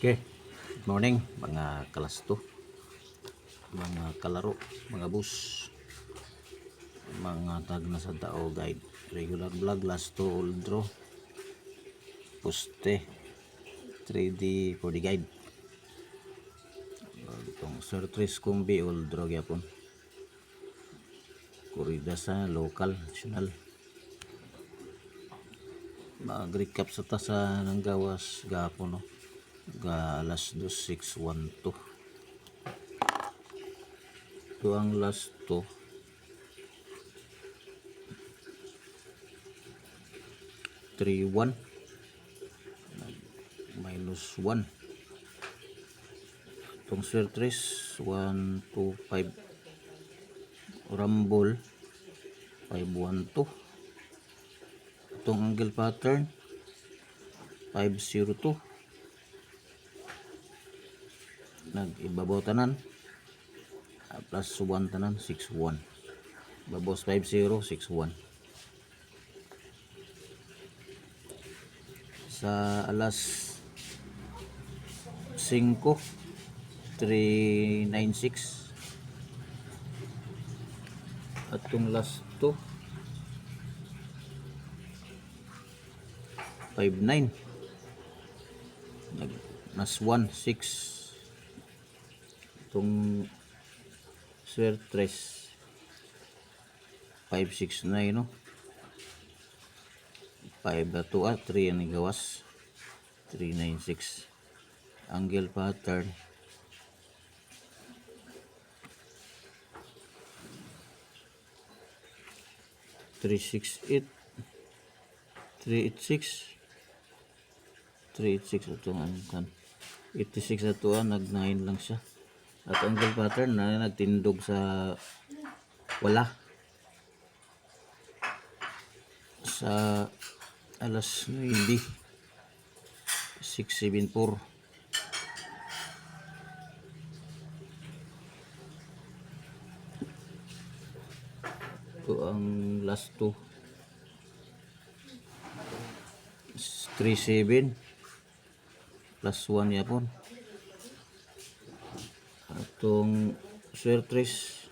Okay, good morning mga kalasto, mga kalaro, mga bus, mga tag na sa tao guide, regular vlog, lasto, old draw, poste, 3D for the guide. Itong Sir Tris Kumbi old draw gyapon. Kurida sa local, national. Mag-recap sa tasa ng gawas gapon no. Alas 2:612. Ito ang last to. 3-1 minus 1. Itong Sir Tris 1-2-5. Rumble 5-1-2. Itong angle pattern 5-0-2. Nag-ibabaw tanan plus 1 tanan 6-1. Babos 5-0 6-1. Sa alas 5 396. At yung last to 5-9. Mas 1-6. Itong Sir Tres 5-6-9 no. 5 na to 3 ang gawas 396. Angle pattern 368 386 386 ito ang 86 na to nag-9 lang siya. At angle pattern na nagtindog sa wala sa alas 9 674. Ito ang last 2 37 plus 1 yapon. Atong Sir Tris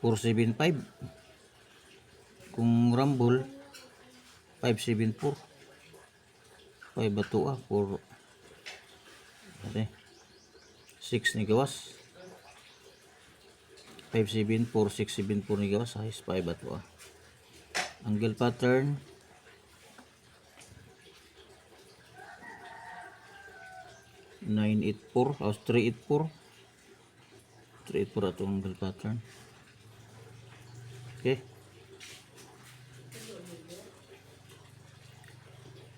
475. Kung Rumble 574. 5 bato 4 6 ni gawas 574 674 ni gawas size 5 bato Angle pattern 984 o 384 atong angle pattern. Okay,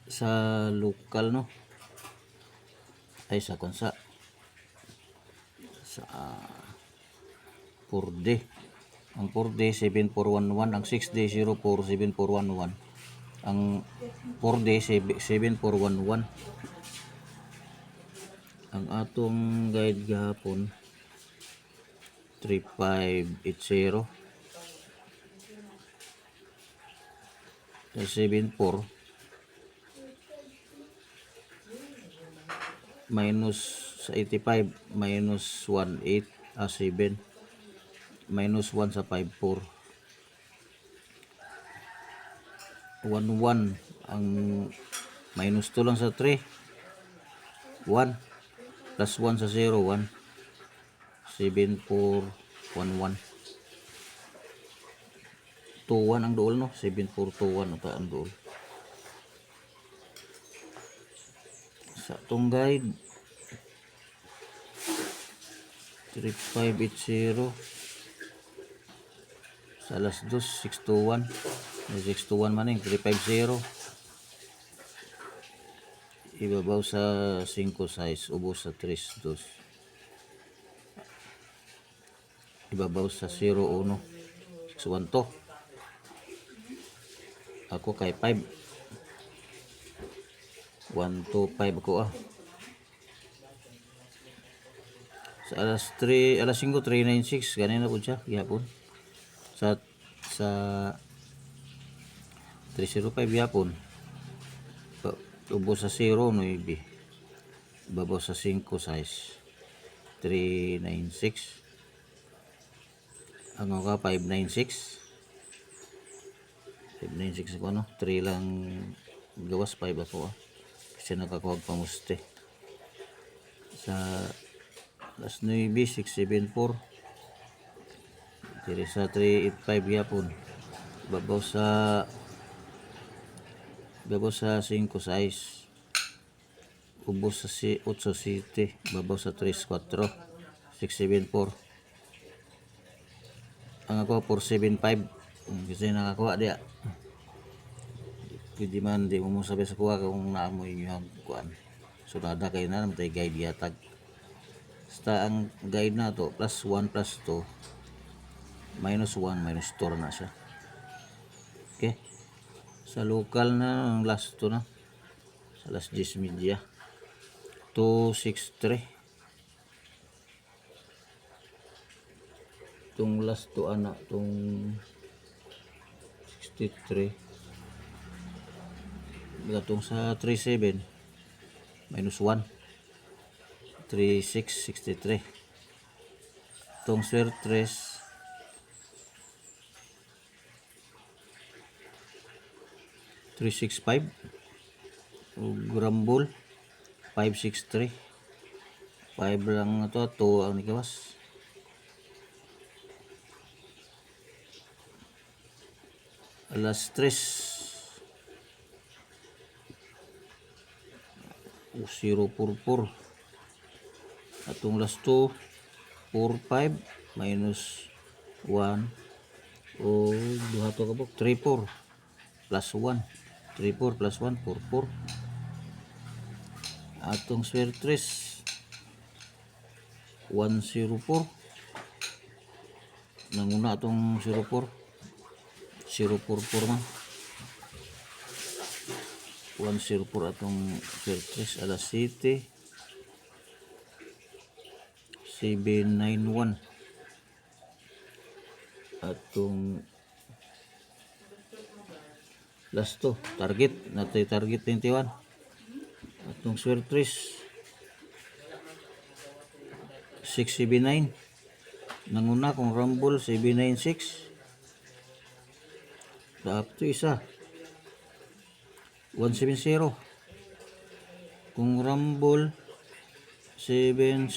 sa local no ay sa konsa sa 4D ang 4D 7411 ang 6D 047411 ang 4D 7411 ang atong guide gahapon 3580 74 minus sa 85 minus 18 7 minus 1 sa 54 11 ang minus 2 lang sa 3 1 plus 1 sa 0 1 7411 21 ang duol no 7421 ata ang duol sa tong guide 3580 sa alas 2 621 621 maning 350 ibabaw sa 5 size ubos sa 3 2 ibabaw sa 01 612 ako kay 5 125 ako sa alas 3 alas 5 396 ganina po siya gihapon sa 305 gihapon ubos sa 09 babaw sa 5 size 396. Ang ka 596 ako 3 lang gawas 5 ako kasi nakakuha pamuste sa last 9 674 diri sa 385 yapon babaw sa 5 size ubos sa 8 city babaw sa 34 674 ang ako 475 kasi nakakuha dia pwede man di mo sabi sa kuha kung naamoy yung kuhaan so nada kayo na naman tayo guide yatag basta ang guide na to plus 1 plus 2 minus 1 minus 2 na siya. Okay, sa local na ang last to na sa last 10 media 263 itong last to anak itong 63 itong sa 37 minus 1 3663 itong sir 3 365 Grambol 563 5 lang ito 2 ang nikawas alas 3 044 atong last 2 45 minus 1 o duha to kabok 34 plus 1 34 plus 1 44 atong square 3 104 nanguna atong 04 044 man 104 atong square 3 alas 7 791 atong last to target natay target 21 atong square 3 679 nanguna kung rumble 796 sa up to isa 170 kung rumble 701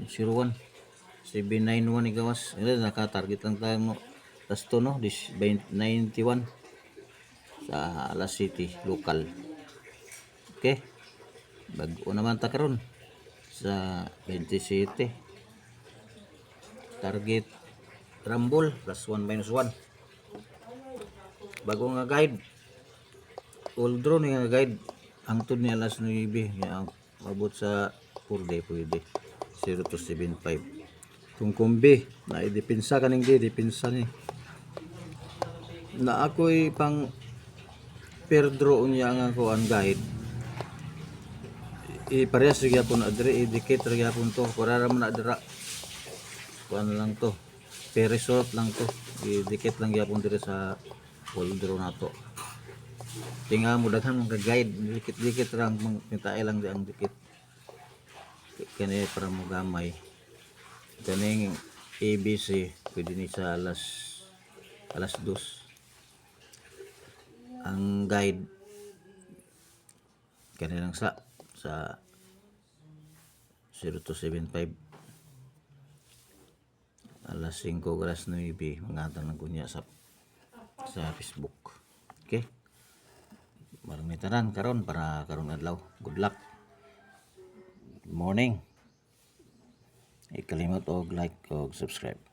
791 igawas naka-target lang tayo mo last to no 91 sa Alas City local. Okay, bago naman ta karon sa 27 target rumble plus 1 minus 1 bago nga guide all draw nga guide hangtod ni alas 9 nga abot sa 4 day pwede 0 to 75 kung kumbi na idepensa kaning di depensa ni na ako'y pang per draw unya nga ko ang guide iparehas rin yapon adre idikit rin yapon to kurara mo na adra kuan lang to per result lang to idikit lang yapon dire sa full draw na to tinga mo daghan mong guide dikit-dikit lang mintae lang di ang dikit kani para mo gamay kaning ABC pwede ni sa alas 2 ang guide kani lang sa 0 to 75 alas 5 alas 9 mga tanang kunya sa Facebook. Okay, marami tanan karon para karon adlaw. Good luck, good morning. Ikalimot og like og subscribe.